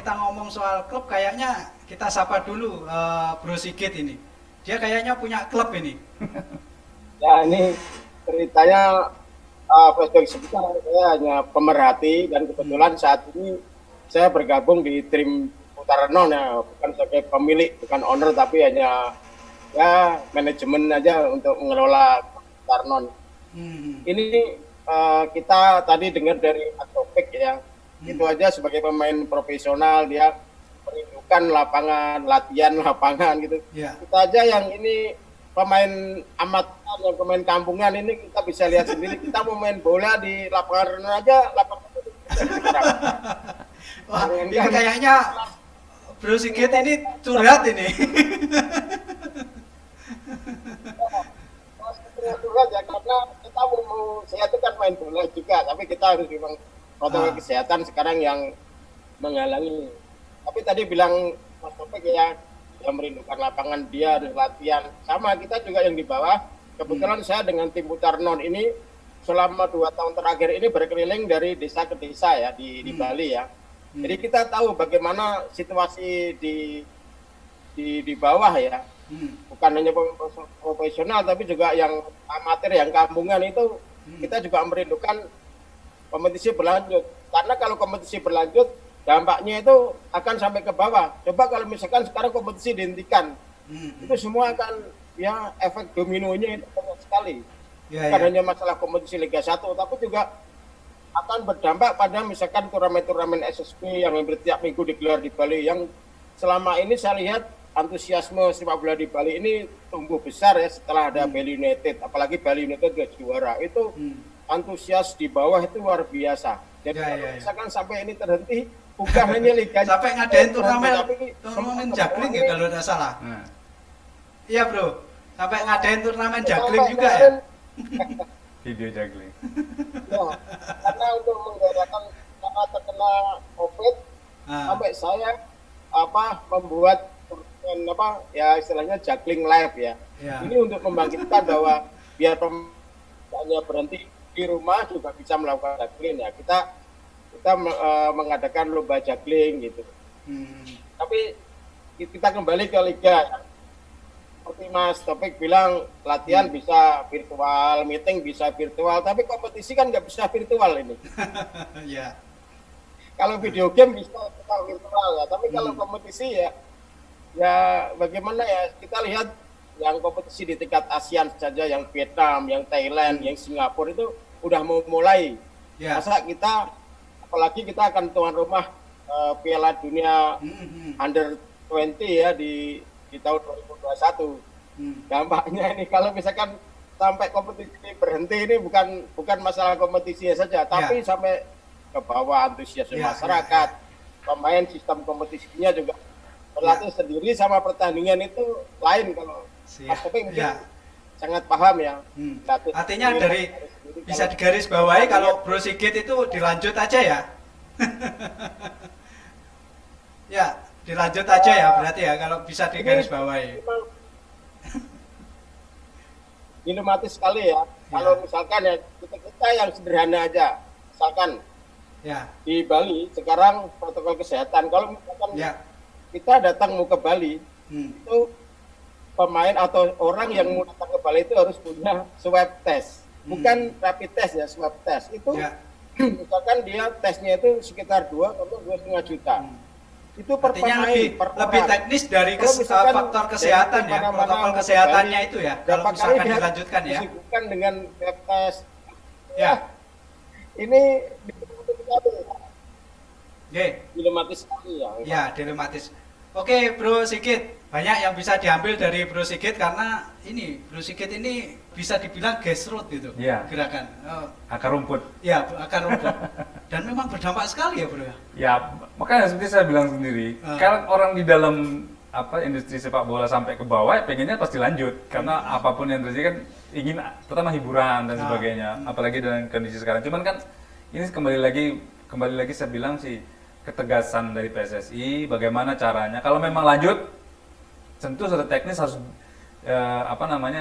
kita ngomong soal klub, kayaknya kita sapa dulu Bro Sigit ini. Dia kayaknya punya klub ini. Ya ini ceritanya flashback sebentar, saya hanya pemerhati dan kebetulan saat ini saya bergabung di tim Putarenon ya, bukan sebagai pemilik, bukan owner, tapi hanya ya manajemen aja untuk mengelola Putarenon. Ini kita tadi dengar dari Atopik ya, itu aja sebagai pemain profesional dia merindukan lapangan, latihan lapangan gitu. Ya. Kita aja yang ini pemain amatir, yang pemain kampungan ini kita bisa lihat sendiri, kita mau main bola di lapangan renang aja, lapangan itu Wah, ini kayaknya Bro Sigit ini curhat ini. Curhat ya, karena kita mau saya itu kan main bola juga, tapi kita harus memang protokol kesehatan sekarang yang menghalangi. Tapi tadi bilang Mas Topik ya, yang merindukan lapangan, dia harus latihan. Sama kita juga yang di bawah. Kebetulan saya dengan tim Putarenon ini selama 2 tahun terakhir ini berkeliling dari desa ke desa ya di Bali ya. Jadi kita tahu bagaimana situasi di bawah ya. Bukan hanya profesional tapi juga yang amatir, yang kampungan itu kita juga merindukan kompetisi berlanjut. Karena kalau kompetisi berlanjut dampaknya itu akan sampai ke bawah. Coba kalau misalkan sekarang kompetisi dihentikan, itu semua akan ya efek dominonya itu banyak sekali. Bukan hanya masalah kompetisi Liga 1, tapi juga akan berdampak pada misalkan turnamen-turnamen SSB yang hampir tiap minggu digelar di Bali, yang selama ini saya lihat antusiasme sepak bola di Bali ini tumbuh besar ya setelah ada Bali United, apalagi Bali United sudah juara. Itu antusias di bawah itu luar biasa. Jadi misalkan sampai ini terhenti, bukan hanya Liga sampai ngadain turnamen juggling ya kalau tidak salah. Iya bro, sampai ngadain turnamen juggling juga ya. Video juggling. Ya, karena untuk menggerakkan karena terkena COVID, sampai saya membuat ya istilahnya juggling live ya. Ini untuk membangkitkan bahwa biar hanya berhenti di rumah juga bisa melakukan juggling ya. Kita mengadakan lomba juggling gitu. Tapi kita kembali ke liga. Seperti Mas Topik bilang, latihan bisa virtual, meeting bisa virtual, tapi kompetisi kan nggak bisa virtual ini. Kalau video game bisa virtual ya, tapi kalau kompetisi ya bagaimana ya, kita lihat yang kompetisi di tingkat ASEAN saja, yang Vietnam, yang Thailand, yang Singapura itu udah mau mulai. Masa kita, apalagi kita akan tuan rumah Piala Dunia Under 20 ya di tahun 2021. Dampaknya ini kalau misalkan sampai kompetisi ini berhenti, ini bukan masalah kompetisinya saja, tapi sampai ke bawah antusiasme masyarakat, pemain, sistem kompetisinya juga berlatih sendiri sama pertandingan itu lain. Kalau Mas Topik mungkin sangat paham ya. Artinya dari bisa digaris bawahi kalau Bro Sigit itu dilanjut aja ya. Ya, dilanjut aja ya berarti ya kalau bisa digaris bawahi. Dilematis sekali ya. Kalau misalkan ya kita yang sederhana aja, misalkan di Bali sekarang protokol kesehatan, kalau misalkan kita datang mau ke Bali, itu pemain atau orang yang mau datang ke Bali itu harus punya swab test, bukan rapid test ya, swab test itu misalkan dia tesnya itu sekitar 2 atau 2,5 juta. Itu per artinya pemain, lebih teknis dari faktor kesehatan ya, protokol kesehatannya itu ya, kalau misalkan dilanjutkan ya. Disibukkan dengan swab test. Ini dilematis sekali ya. Ya, dilematis. Oke, Bro Sigit, banyak yang bisa diambil dari Bro Sigit karena ini Bro Sigit ini bisa dibilang grassroots gitu, gerakan. Akar rumput. Ya, akar rumput. Dan memang berdampak sekali ya, Bro. Ya, makanya seperti saya bilang sendiri, kalau orang di dalam industri sepak bola sampai ke bawah, ya pengennya pasti lanjut karena apapun yang terjadi kan ingin pertama hiburan dan sebagainya, apalagi dengan kondisi sekarang. Cuman kan ini kembali lagi saya bilang sih ketegasan dari PSSI, bagaimana caranya. Kalau memang lanjut, tentu secara teknis harus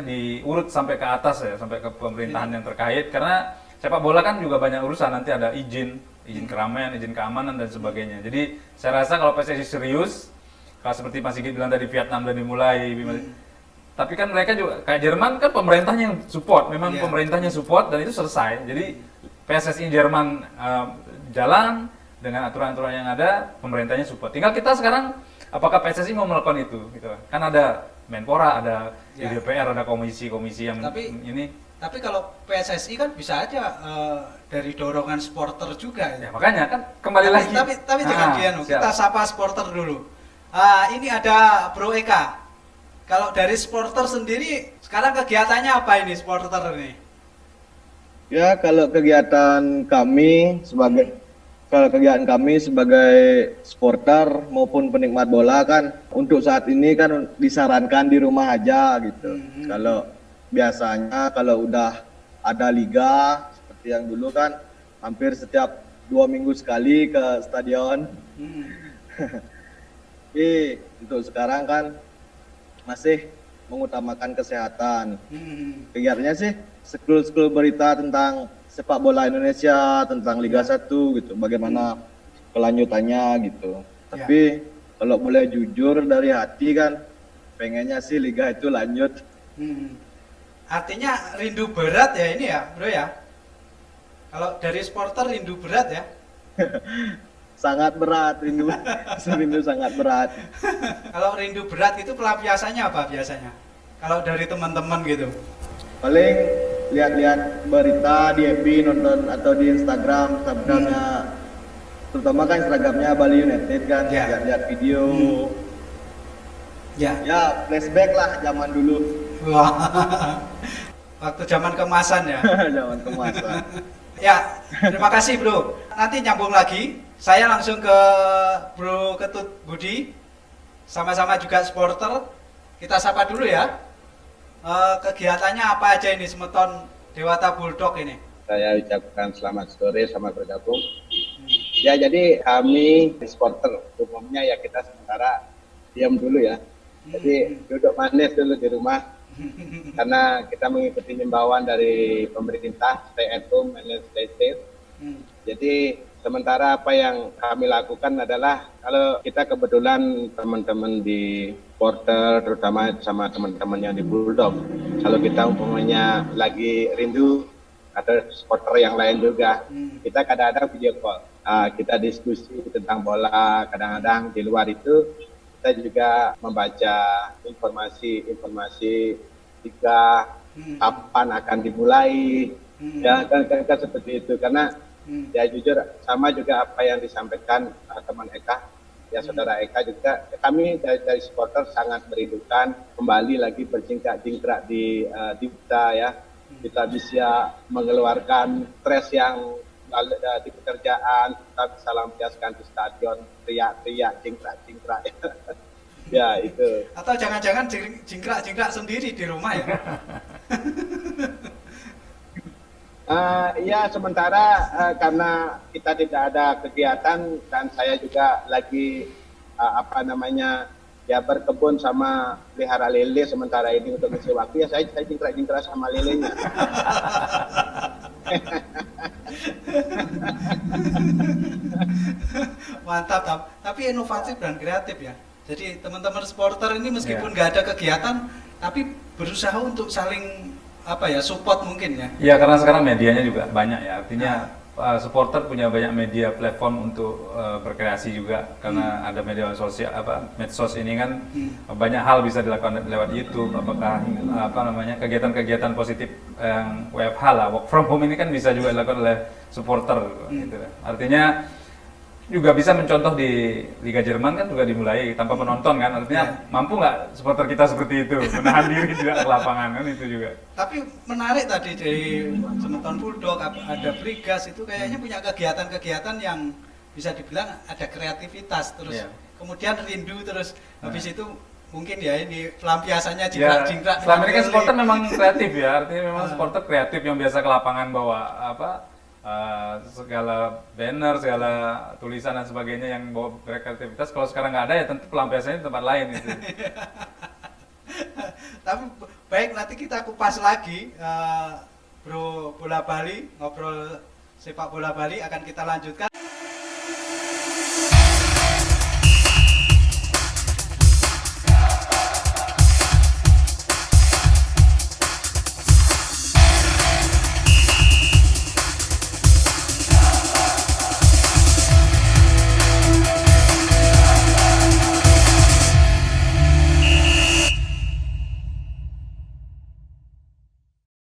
diurut sampai ke atas ya, sampai ke pemerintahan yang terkait. Karena sepak bola kan juga banyak urusan, nanti ada izin izin keramaian, izin keamanan dan sebagainya. Jadi saya rasa kalau PSSI serius, kalau seperti Mas Sigit bilang tadi Vietnam dan dimulai, tapi kan mereka juga kayak Jerman kan pemerintahnya yang support, memang pemerintahnya support dan itu selesai. Jadi PSSI Jerman jalan dengan aturan-aturan yang ada, pemerintahnya support. Tinggal kita sekarang apakah PSSI mau melakukan itu, gitu kan ada Menpora, ada di DPR, ada komisi-komisi yang Tapi kalau PSSI kan bisa aja dari dorongan supporter juga. Ya makanya kan kembali lagi. Tapi jangan kita sapa supporter dulu. Ini ada Bro Eka. Kalau dari supporter sendiri, sekarang kegiatannya apa ini supporter ini? Ya, kalau kegiatan kami sebagai supporter maupun penikmat bola kan, untuk saat ini kan disarankan di rumah aja gitu. Kalau biasanya kalau udah ada liga seperti yang dulu kan, hampir setiap 2 minggu sekali ke stadion. Tapi untuk sekarang kan masih mengutamakan kesehatan. Kegiatannya sih scroll berita tentang sepak bola Indonesia, tentang Liga 1 gitu, bagaimana kelanjutannya gitu. Tapi kalau boleh jujur dari hati kan, pengennya sih Liga itu lanjut. Artinya rindu berat ya ini ya, Bro ya? Kalau dari supporter rindu berat ya? Sangat berat, rindu sangat berat. Kalau rindu berat itu pelampiasannya apa biasanya? Kalau dari teman-teman gitu? Paling lihat-lihat berita di FB, nonton atau di Instagramnya, terutama kan Instagramnya Bali United kan, lihat video. Ya flashback lah zaman dulu. Wah. Waktu zaman kemasan ya? Zaman kemasan. Ya, terima kasih Bro. Nanti nyambung lagi. Saya langsung ke Bro Ketut Budi. Sama-sama juga supporter. Kita sapa dulu ya. Kegiatannya apa aja ini Semeton Dewata Bulldog ini? Saya ucapkan selamat sore, selamat bergabung. Ya, jadi kami supporter umumnya ya kita sementara diam dulu ya. Jadi duduk manis dulu di rumah. Karena kita mengikuti himbauan dari pemerintah, stay at home and stay safe. Jadi sementara apa yang kami lakukan adalah kalau kita kebetulan teman-teman di Porter, terutama sama teman-teman yang di Bulldog, kalau kita umpamanya lagi rindu atau supporter yang lain juga, kita kadang-kadang video call, kita diskusi tentang bola, kadang-kadang di luar itu kita juga membaca informasi jika kapan akan dimulai, ya kan seperti itu. Karena ya jujur sama juga apa yang disampaikan teman Eka, ya saudara Eka juga, kami dari supporter sangat merindukan kembali lagi berjingkrak-jingkrak di kita ya, kita bisa mengeluarkan stres yang di pekerjaan, kita bisa lampiaskan di stadion, teriak-teriak, jingkrak-jingkrak. Ya itu. Atau jangan-jangan jingkrak-jingkrak sendiri di rumah ya? Ya sementara karena kita tidak ada kegiatan dan saya juga lagi ya berkebun sama pelihara lele sementara ini untuk ngisi waktu, ya saya jingkrak-jingkrak sama lelenya. Mantap, tapi inovatif dan kreatif ya. Jadi teman-teman supporter ini meskipun nggak ada kegiatan, tapi berusaha untuk saling support mungkin ya. Iya, karena sekarang medianya juga banyak ya, artinya supporter punya banyak media platform untuk berkreasi juga, karena ada media sosial medsos ini kan banyak hal bisa dilakukan lewat YouTube, apakah kegiatan-kegiatan positif yang WFH lah, work from home ini kan bisa juga dilakukan oleh supporter gitu. Artinya juga bisa mencontoh di Liga Jerman kan juga dimulai tanpa penonton kan, artinya mampu nggak supporter kita seperti itu menahan diri juga ke lapangan kan, itu juga. Tapi menarik tadi dari Semeton Bulldog, ada Brigas itu kayaknya punya kegiatan-kegiatan yang bisa dibilang ada kreativitas terus, kemudian rindu terus habis itu mungkin ya ini pelampiasannya jingkrak-jingkrak. Selama ini kan supporter memang kreatif ya, artinya memang supporter kreatif yang biasa ke lapangan bawa segala banner, segala tulisan dan sebagainya yang bawa kreativitas. Kalau sekarang nggak ada ya tentu pelampiasannya di tempat lain itu. Tapi baik, nanti kita kupas lagi Bro Bola Bali, ngobrol sepak bola Bali akan kita lanjutkan.